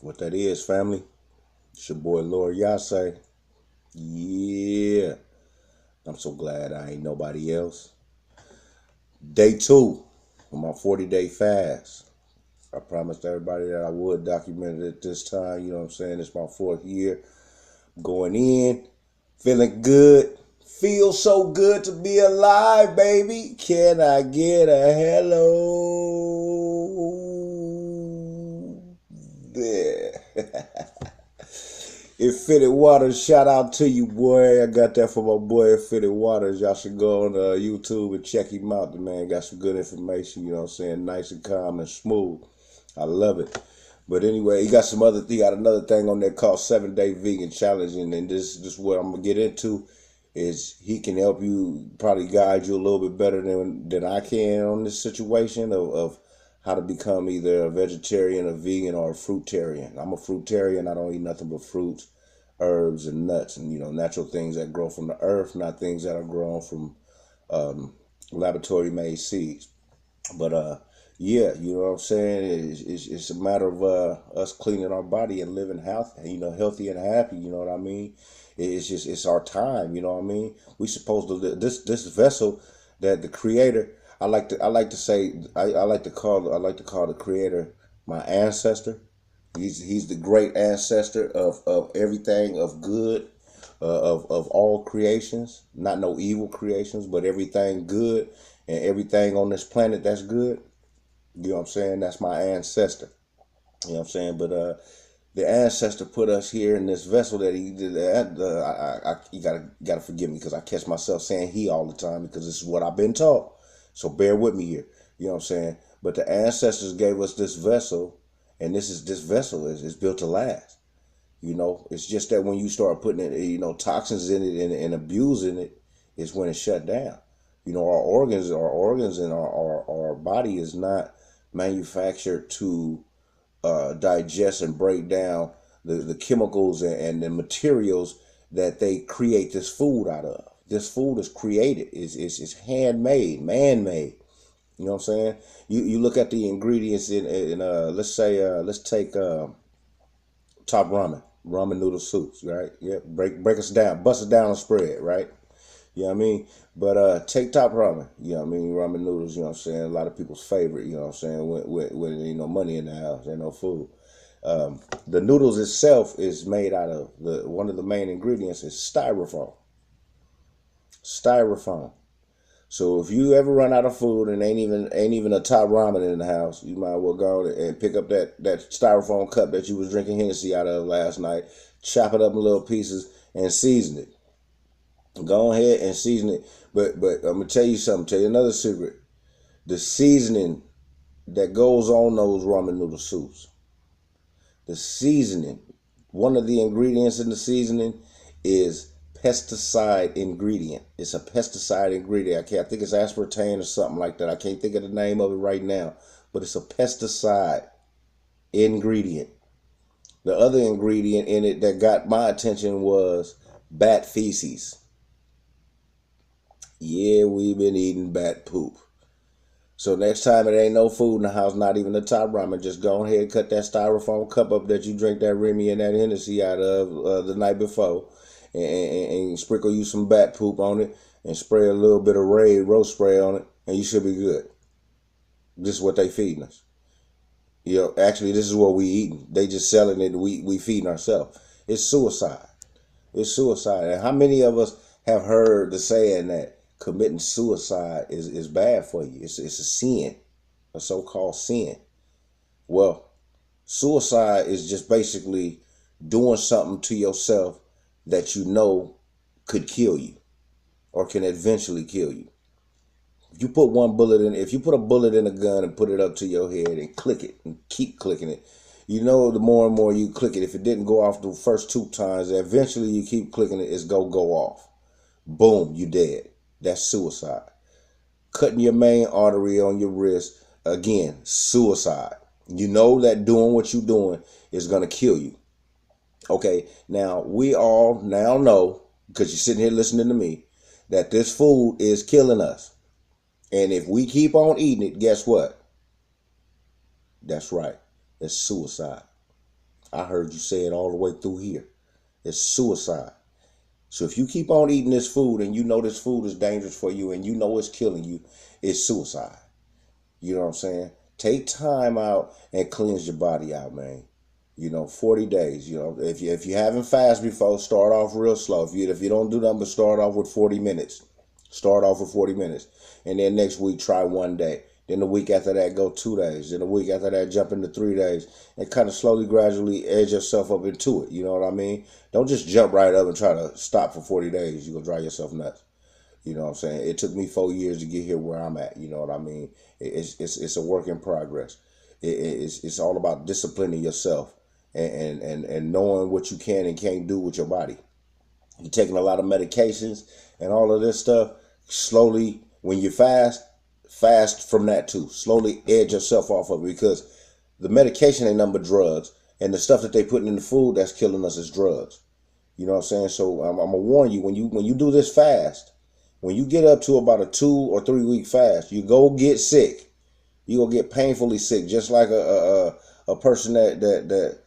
What that is, family? It's your boy Lord Yase. Yeah. I'm so glad I ain't nobody else. Day 2 of my 40-day fast. I promised everybody that I would document it at this time. You know what I'm saying? It's my 4th year. Going in, feeling good. Feels so good to be alive, baby. Can I get a hello? There. Infinite Waters, shout out to you, boy. I got that from my boy Infinite Waters. Y'all should go on YouTube and check him out. The man got some good information, you know what I'm saying? Nice and calm and smooth. I love it. But anyway, he got another thing on there called 7-Day Vegan Challenge. And this is what I'm gonna get into is he can help you, probably guide you a little bit better than I can on this situation of how to become either a vegetarian, a vegan, or a fruitarian. I'm a fruitarian. I don't eat nothing but fruits, herbs, and nuts, and natural things that grow from the earth, not things that are grown from laboratory made seeds. But yeah, you know what I'm saying. It's a matter of us cleaning our body and living healthy, healthy and happy. You know what I mean. It's our time. You know what I mean. We supposed to this vessel that the Creator. I like to call the Creator my ancestor. He's the great ancestor of everything of good, of all creations, not no evil creations, but everything good and everything on this planet that's good. You know what I'm saying? That's my ancestor. You know what I'm saying? But the ancestor put us here in this vessel that he did. You gotta forgive me because I catch myself saying he all the time because this is what I've been taught. So bear with me here. You know what I'm saying? But the ancestors gave us this vessel, and this vessel is built to last. It's just that when you start putting it, toxins in it and abusing it, is when it's shut down. Our organs and our body is not manufactured to digest and break down the chemicals and the materials that they create this food out of. This food is created, is handmade, man-made. You know what I'm saying? You look at the ingredients in let's take top ramen noodle soups, right? Yeah, break us down, bust it down and spread, right? You know what I mean? But take top ramen. You know what I mean? Ramen noodles, you know what I'm saying? A lot of people's favorite, you know what I'm saying? When money in the house, ain't no food. The noodles itself is made out of one of the main ingredients is styrofoam. Styrofoam. So if you ever run out of food and ain't even a top ramen in the house, you might well go and pick up that styrofoam cup that you was drinking Hennessy out of last night, chop it up in little pieces and season it. Go ahead and season it. But I'm gonna tell you something. Tell you another secret. The seasoning that goes on those ramen noodle soups. The seasoning. One of the ingredients in the seasoning is pesticide ingredient. It's a pesticide ingredient. I think it's aspartame or something like that. I can't think of the name of it right now. But it's a pesticide ingredient. The other ingredient in it that got my attention was bat feces. Yeah, we've been eating bat poop. So next time it ain't no food in the house, not even the top ramen, just go ahead and cut that styrofoam cup up that you drink that Remy and that Hennessy out of the night before, and sprinkle you some bat poop on it, and spray a little bit of Raid roast spray on it, and you should be good. This is what they feeding us. Actually, this is what we eating. They just selling it. We feeding ourselves. It's suicide. It's suicide. And how many of us have heard the saying that committing suicide is bad for you? It's a sin, a so-called sin. Well, suicide is just basically doing something to yourself that you know could kill you or can eventually kill you. If you put a bullet in a gun and put it up to your head and click it and keep clicking it, the more and more you click it, if it didn't go off the first 2 times, eventually you keep clicking it, it's go off. Boom, you dead. That's suicide. Cutting your main artery on your wrist, again, suicide. You know that doing what you're doing is going to kill you. Okay, now we all now know, because you're sitting here listening to me, that this food is killing us. And if we keep on eating it, guess what? That's right. It's suicide. I heard you say it all the way through here. It's suicide. So if you keep on eating this food and you know this food is dangerous for you and you know it's killing you, it's suicide. You know what I'm saying? Take time out and cleanse your body out, man. 40 days. If you haven't fasted before, start off real slow. If you don't do nothing but start off with 40 minutes. Start off with 40 minutes. And then next week try 1 day. Then the week after that go 2 days. Then the week after that jump into 3 days. And kind of slowly, gradually edge yourself up into it. You know what I mean? Don't just jump right up and try to stop for 40 days. You're going to drive yourself nuts. You know what I'm saying? It took me 4 years to get here where I'm at. You know what I mean? It's a work in progress. It's all about disciplining yourself and knowing what you can and can't do with your body. You're taking a lot of medications and all of this stuff. Slowly, when you fast from that too. Slowly edge yourself off of it, because the medication ain't nothing but drugs. And the stuff that they putting in the food that's killing us is drugs. You know what I'm saying? So I'm gonna warn you, when you do this fast, when you get up to about a 2 or 3 week fast, you go get sick. You go get painfully sick, just like a person that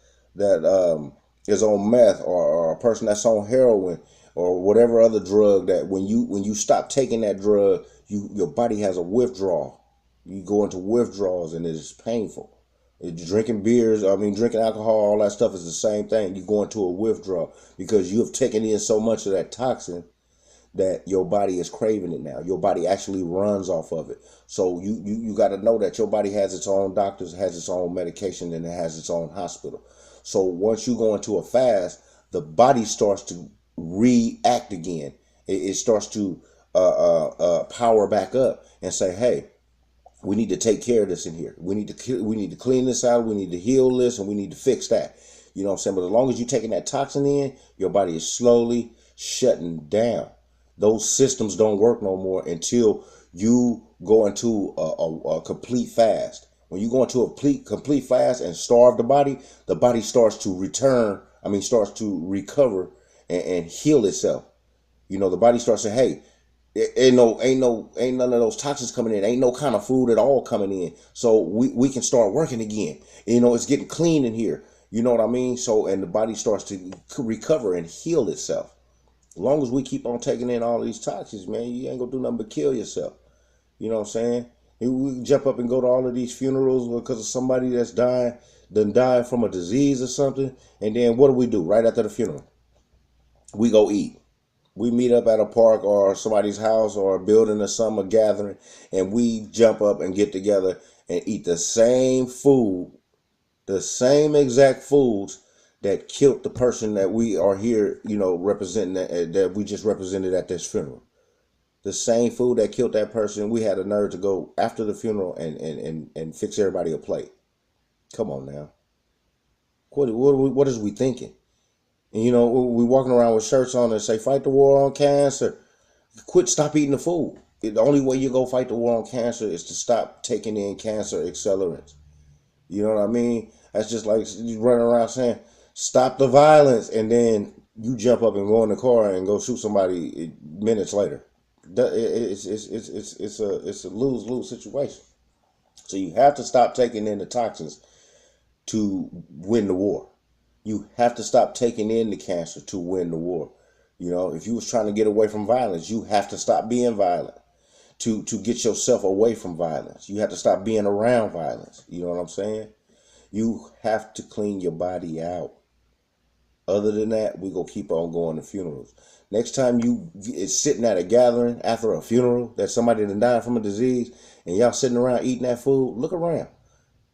is on meth, or a person that's on heroin or whatever other drug, that when you stop taking that drug, your body has a withdrawal. You go into withdrawals and it is painful. Drinking drinking alcohol, all that stuff is the same thing. You go into a withdrawal because you have taken in so much of that toxin that your body is craving it now. Your body actually runs off of it. So you got to know that your body has its own doctors, has its own medication, and it has its own hospital. So once you go into a fast, the body starts to react again. It starts to power back up and say, hey, we need to take care of this in here. We need to clean this out. We need to heal this, and we need to fix that. You know what I'm saying? But as long as you're taking that toxin in, your body is slowly shutting down. Those systems don't work no more until you go into a complete fast. When you go into a complete fast and starve the body starts to starts to recover and heal itself. The body starts saying, hey, ain't none of those toxins coming in. Ain't no kind of food at all coming in. So we can start working again. It's getting clean in here. You know what I mean? So, and the body starts to recover and heal itself. As long as we keep on taking in all these toxins, man, you ain't gonna do nothing but kill yourself. You know what I'm saying? We jump up and go to all of these funerals because of somebody that's died from a disease or something. And then what do? Right after the funeral, we go eat. We meet up at a park or somebody's house or a building or some gathering, and we jump up and get together and eat the same food, the same exact foods that killed the person that we are here, representing, that we just represented at this funeral. The same food that killed that person, we had the nerve to go after the funeral and fix everybody a plate. Come on now. What is we thinking? And we walking around with shirts on that say fight the war on cancer. Stop eating the food. The only way you go fight the war on cancer is to stop taking in cancer accelerants. You know what I mean? That's just like you running around saying, stop the violence, and then you jump up and go in the car and go shoot somebody minutes later. It's a lose-lose situation. So you have to stop taking in the toxins to win the war. You have to stop taking in the cancer to win the war. If you was trying to get away from violence, you have to stop being violent to get yourself away from violence. You have to stop being around violence. You know what I'm saying? You have to clean your body out. Other than that, we gonna keep on going to funerals. Next time you is sitting at a gathering after a funeral that somebody that died from a disease, and y'all sitting around eating that food, look around.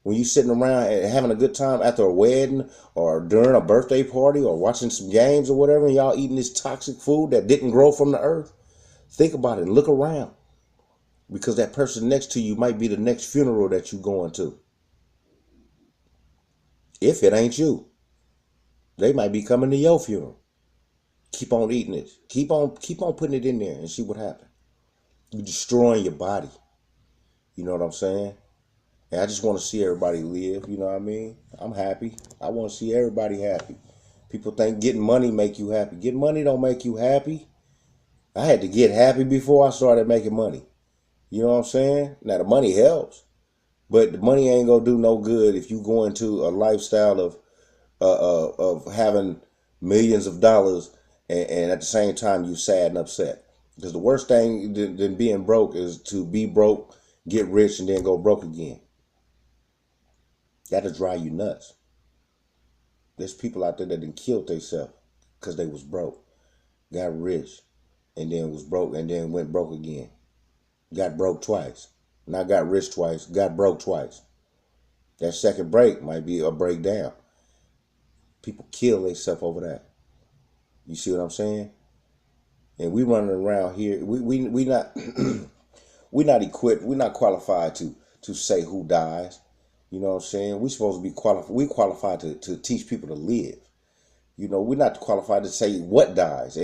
When you sitting around and having a good time after a wedding or during a birthday party or watching some games or whatever, and y'all eating this toxic food that didn't grow from the earth, think about it and look around, because that person next to you might be the next funeral that you going to. If it ain't you, they might be coming to your funeral. Keep on eating it. Keep on putting it in there and see what happens. You're destroying your body. You know what I'm saying? And I just want to see everybody live. You know what I mean? I'm happy. I want to see everybody happy. People think getting money make you happy. Getting money don't make you happy. I had to get happy before I started making money. You know what I'm saying? Now the money helps, but the money ain't gonna do no good if you go into a lifestyle of of having millions of dollars, and at the same time you sad and upset. Because the worst thing than being broke is to be broke, get rich, and then go broke again. That'll drive you nuts. There's people out there that done killed themselves because they was broke, got rich, and then was broke, and then went broke again. Got broke twice. Not got rich twice, got broke twice. That second break might be a breakdown. People kill themselves over that. You see what I'm saying? And we running around here. We not we not equipped. We're not qualified to say who dies. You know what I'm saying? We supposed to be qualified. We qualified to teach people to live. You know, we're not qualified to say what dies.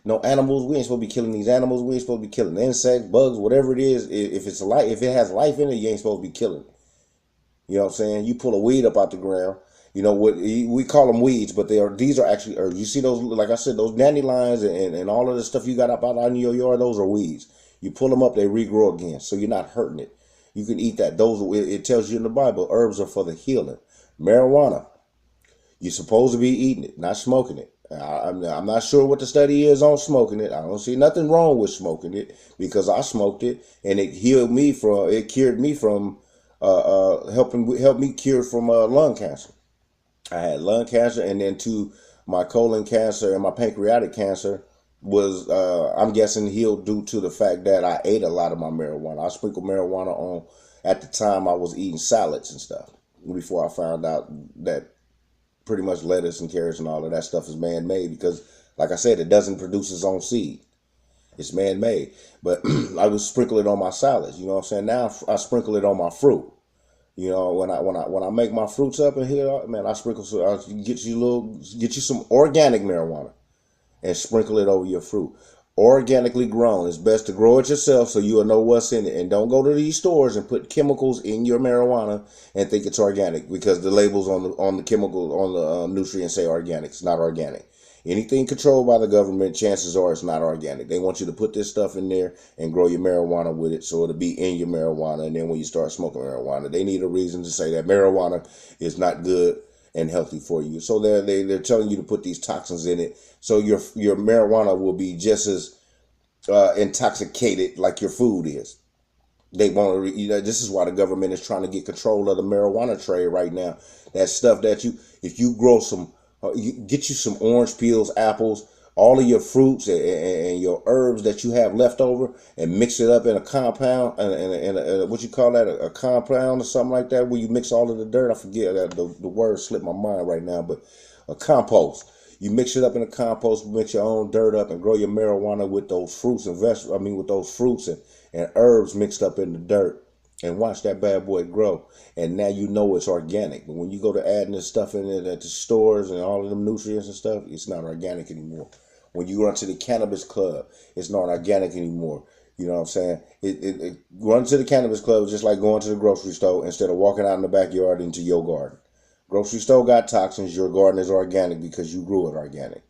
No animals. We ain't supposed to be killing these animals. We ain't supposed to be killing insects, bugs, whatever it is. If it's a life, if it has life in it, you ain't supposed to be killing it. You know what I'm saying? You pull a weed up out the ground. You know what we call them weeds, but these are actually herbs. You see those, like I said, those dandelions and all of the stuff you got up out in your yard. Those are weeds. You pull them up, they regrow again, so you're not hurting it. You can eat that. It tells you in the Bible, herbs are for the healing. Marijuana, you're supposed to be eating it, not smoking it. I'm not sure what the study is on smoking it. I don't see nothing wrong with smoking it because I smoked it and it cured me from helped me cure from lung cancer. I had lung cancer, and then my colon cancer and my pancreatic cancer was, I'm guessing, healed due to the fact that I ate a lot of my marijuana. I sprinkled marijuana on, at the time I was eating salads and stuff, before I found out that pretty much lettuce and carrots and all of that stuff is man-made because, like I said, it doesn't produce its own seed. It's man-made. But I would sprinkle it on my salads. You know what I'm saying? Now I sprinkle it on my fruit. You know, when I make my fruits up in here, man, I get you some organic marijuana and sprinkle it over your fruit. Organically grown. It's best to grow it yourself so you'll know what's in it. And don't go to these stores and put chemicals in your marijuana and think it's organic because the labels on the chemical, on the nutrients say organic. It's not organic. Anything controlled by the government, chances are it's not organic. They want you to put this stuff in there and grow your marijuana with it so it'll be in your marijuana. And then when you start smoking marijuana, they need a reason to say that marijuana is not good and healthy for you. So they're telling you to put these toxins in it so your marijuana will be just as intoxicated like your food is. They want to, this is why the government is trying to get control of the marijuana trade right now. That stuff that if you grow you get you some orange peels, apples, all of your fruits and your herbs that you have left over, and mix it up in a compound and what you call that, a compound or something like that, where you mix all of the dirt. I forget that the word slipped my mind right now, but a compost. You mix it up in a compost, mix your own dirt up, and grow your marijuana with those fruits and vegetables. With those fruits and herbs mixed up in the dirt, and watch that bad boy grow. And now you know it's organic. But when you go to adding this stuff in it at the stores and all of them nutrients and stuff, it's not organic anymore. When you run to the cannabis club, it's not organic anymore. You know what I'm saying? Run to the cannabis club is just like going to the grocery store instead of walking out in the backyard into your garden. Grocery store got toxins. Your garden is organic because you grew it organic.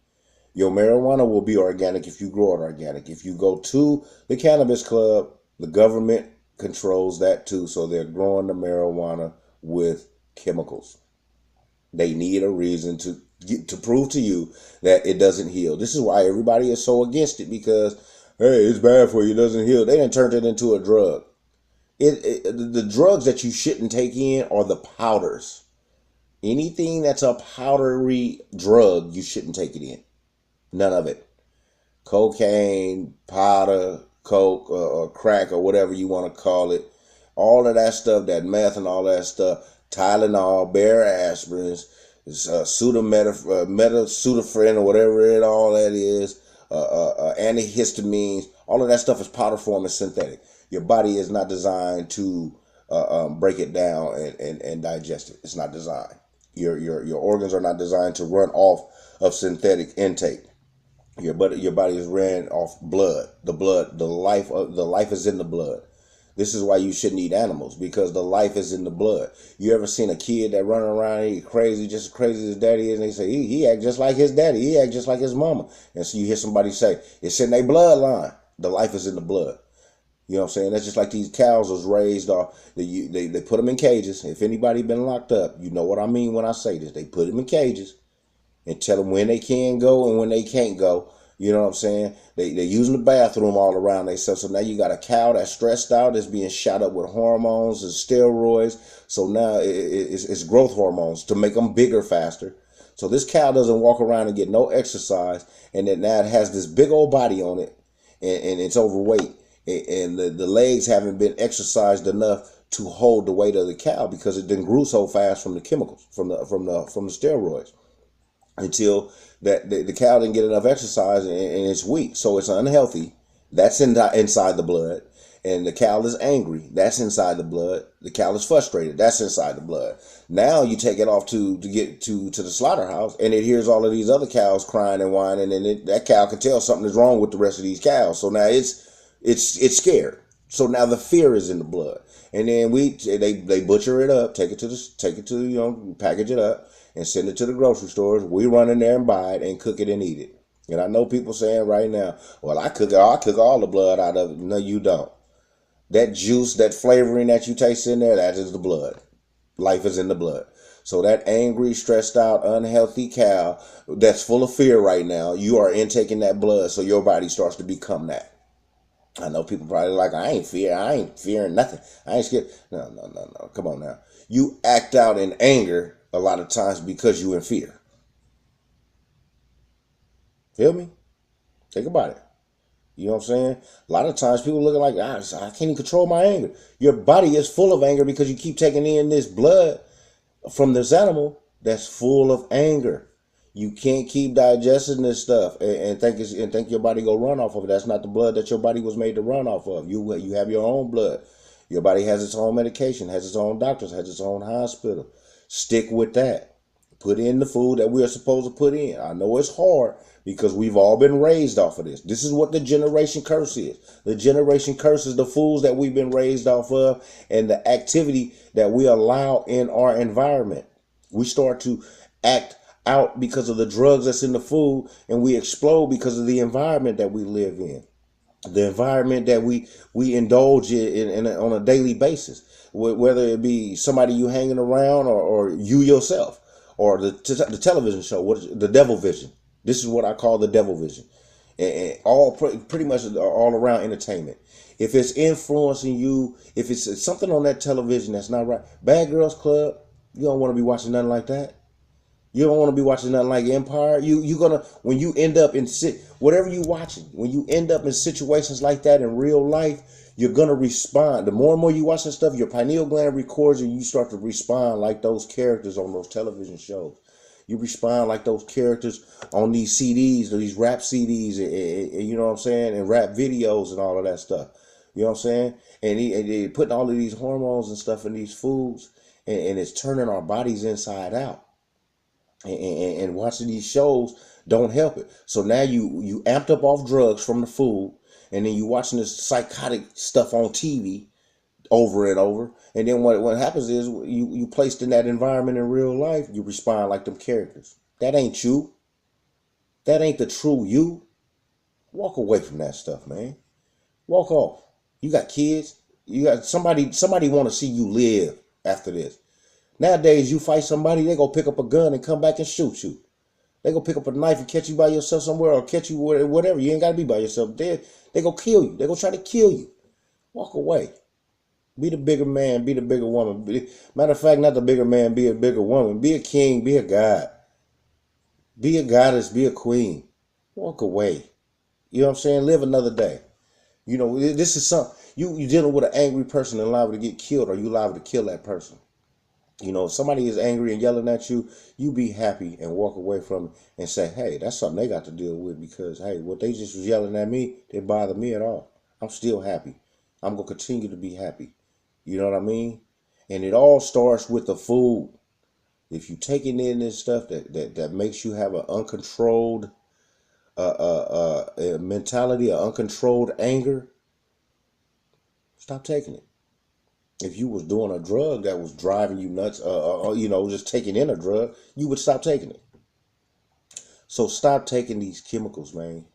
Your marijuana will be organic if you grow it organic. If you go to the cannabis club, the government controls that too. So they're growing the marijuana with chemicals. They need a reason to prove to you that it doesn't heal. This is why everybody is so against it, because, hey, it's bad for you, it doesn't heal. They done turned it into a drug. The drugs that you shouldn't take in are the powders. Anything that's a powdery drug, you shouldn't take it in. None of it. Cocaine, powder, coke, or crack, or whatever you want to call it. All of that stuff, that meth and all that stuff, Tylenol, Bare aspirins, pseudoephedrine, or whatever all that is, antihistamines, all of that stuff is powder form and synthetic. Your body is not designed to break it down and digest it. It's not designed. Your organs are not designed to run off of synthetic intake. Your body is ran off blood. The life is in the blood. This is why you shouldn't eat animals, because the life is in the blood. You ever seen a kid that running around and crazy, just as crazy as daddy is, and they say he act just like his daddy, he act just like his mama, and so you hear somebody say it's in their bloodline. The life is in the blood. You know what I'm saying? That's just like these cows was raised off. They put them in cages. If anybody been locked up, you know what I mean when I say this. They put them in cages and tell them when they can go and when they can't go. You know what I'm saying? They using the bathroom all around themselves. So now you got a cow that's stressed out, that's being shot up with hormones and steroids. So now it's growth hormones to make them bigger faster. So this cow doesn't walk around and get no exercise, and then now it has this big old body on it, and it's overweight, and the legs haven't been exercised enough to hold the weight of the cow because it didn't grew so fast from the chemicals from the steroids until that the cow didn't get enough exercise and it's weak, so it's unhealthy. That's inside the blood, and the cow is angry. That's inside the blood. The cow is frustrated. That's inside the blood. Now you take it off to get to the slaughterhouse, and it hears all of these other cows crying and whining, and that cow can tell something is wrong with the rest of these cows. So now it's scared. So now the fear is in the blood, and then they butcher it up, take it to package it up and send it to the grocery stores. We run in there and buy it and cook it and eat it. And I know people saying right now, well, I cook all the blood out of it. No, you don't. That juice, that flavoring that you taste in there, that is the blood. Life is in the blood. So that angry, stressed out, unhealthy cow that's full of fear right now, you are intaking that blood, so your body starts to become that. I know people probably like, I ain't fearing nothing. I ain't scared. No. Come on now. You act out in anger a lot of times because you in fear. Feel me? Think about it. You know what I'm saying? A lot of times people looking like, I can't even control my anger. Your body is full of anger because you keep taking in this blood from this animal that's full of anger. You can't keep digesting this stuff and think your body go run off of it. That's not the blood that your body was made to run off of. You have your own blood. Your body has its own medication, has its own doctors, has its own hospital. Stick with that. Put in the food that we are supposed to put in. I know it's hard because we've all been raised off of this. This is what the generation curse is. The generation curse is the foods that we've been raised off of and the activity that we allow in our environment. We start to act out because of the drugs that's in the food, and we explode because of the environment that we live in, the environment that we indulge in on a daily basis, whether it be somebody you hanging around or you yourself, or the television show, the devil vision. This is what I call the devil vision, and all pretty much all around entertainment. If it's influencing you, if it's something on that television that's not right, Bad Girls Club, you don't want to be watching nothing like that. You don't want to be watching nothing like Empire. You gonna, when you end up in whatever you watching, when you end up in situations like that in real life, you're gonna respond. The more and more you watch that stuff, your pineal gland records, and you start to respond like those characters on those television shows. You respond like those characters on these CDs or these rap CDs, and you know what I'm saying, and rap videos and all of that stuff. You know what I'm saying? And they putting all of these hormones and stuff in these foods, and it's turning our bodies inside out. And watching these shows don't help it. So now you amped up off drugs from the food, and then you watching this psychotic stuff on TV over and over. And then what happens is you placed in that environment in real life, you respond like them characters. That ain't you. That ain't the true you. Walk away from that stuff, man. Walk off. You got kids. You got somebody want to see you live after this. Nowadays, you fight somebody, they go pick up a gun and come back and shoot you. They go pick up a knife and catch you by yourself somewhere, or catch you whatever. You ain't got to be by yourself. They go kill you. They go try to kill you. Walk away. Be the bigger man. Be the bigger woman. Matter of fact, not the bigger man. Be a bigger woman. Be a king. Be a god. Be a goddess. Be a queen. Walk away. You know what I'm saying? Live another day. You know, this is something. You dealing with an angry person and liable to get killed, or you liable to kill that person. You know, if somebody is angry and yelling at you, you be happy and walk away from it and say, hey, that's something they got to deal with, because, hey, what they just was yelling at me, didn't bother me at all. I'm still happy. I'm going to continue to be happy. You know what I mean? And it all starts with the food. If you taking in this stuff that makes you have an uncontrolled mentality, an uncontrolled anger, stop taking it. If you was doing a drug that was driving you nuts, you know, just taking in a drug, you would stop taking it. So stop taking these chemicals, man.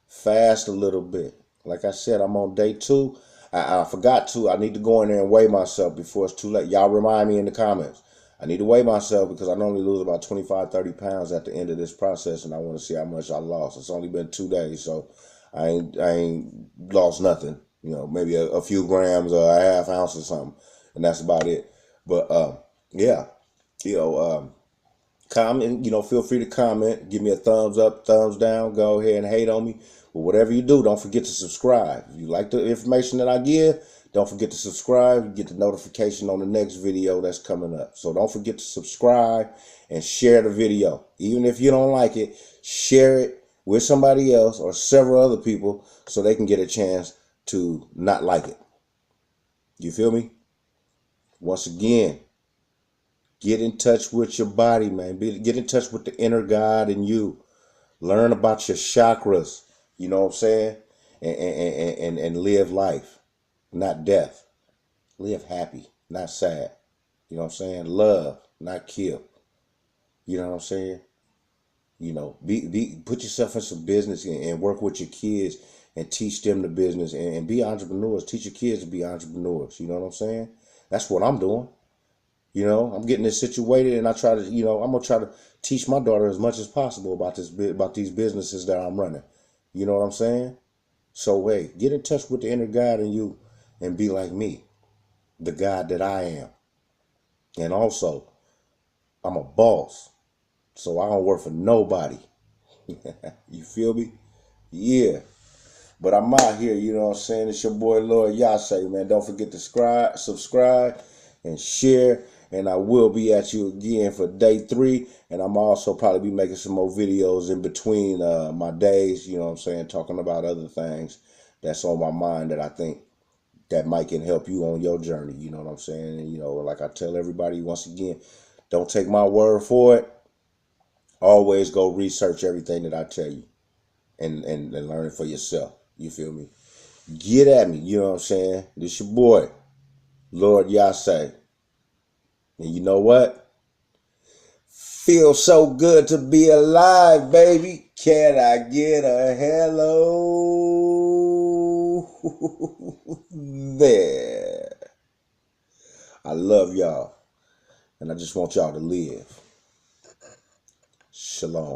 Fast a little bit. Like I said, I'm on day 2. I forgot to. I need to go in there and weigh myself before it's too late. Y'all remind me in the comments. I need to weigh myself because I normally lose about 25, 30 pounds at the end of this process, and I want to see how much I lost. It's only been 2 days, so I ain't lost nothing. You know, maybe a few grams or a half ounce or something, and that's about it. But yeah, you know, comment. You know, feel free to comment. Give me a thumbs up, thumbs down. Go ahead and hate on me. But whatever you do, don't forget to subscribe. If you like the information that I give, don't forget to subscribe. You get the notification on the next video that's coming up. So don't forget to subscribe and share the video. Even if you don't like it, share it with somebody else or several other people so they can get a chance to not like it. You feel me? Once again, get in touch with your body, man. Get in touch with the inner God in you. Learn about your chakras. You know what I'm saying? And live life, not death. Live happy, not sad. You know what I'm saying? Love, not kill. You know what I'm saying? You know, put yourself in some business and work with your kids and teach them the business and be entrepreneurs. Teach your kids to be entrepreneurs. You know what I'm saying? That's what I'm doing. You know, I'm getting this situated, and I try to, you know, I'm gonna try to teach my daughter as much as possible about these businesses that I'm running. You know what I'm saying? So hey, get in touch with the inner God in you, and be like me, the God that I am. And also, I'm a boss, so I don't work for nobody. You feel me? Yeah. But I'm out here, you know what I'm saying? It's your boy Lord Yase, man. Don't forget to subscribe, and share. And I will be at you again for day 3. And I'm also probably be making some more videos in between my days, you know what I'm saying? Talking about other things that's on my mind that I think that might can help you on your journey, you know what I'm saying? And, you know, like I tell everybody once again, don't take my word for it. Always go research everything that I tell you and learn it for yourself. You feel me? Get at me, you know what I'm saying? This your boy, Lord Yase. And you know what? Feels so good to be alive, baby. Can I get a hello there? I love y'all. And I just want y'all to live. Shalom.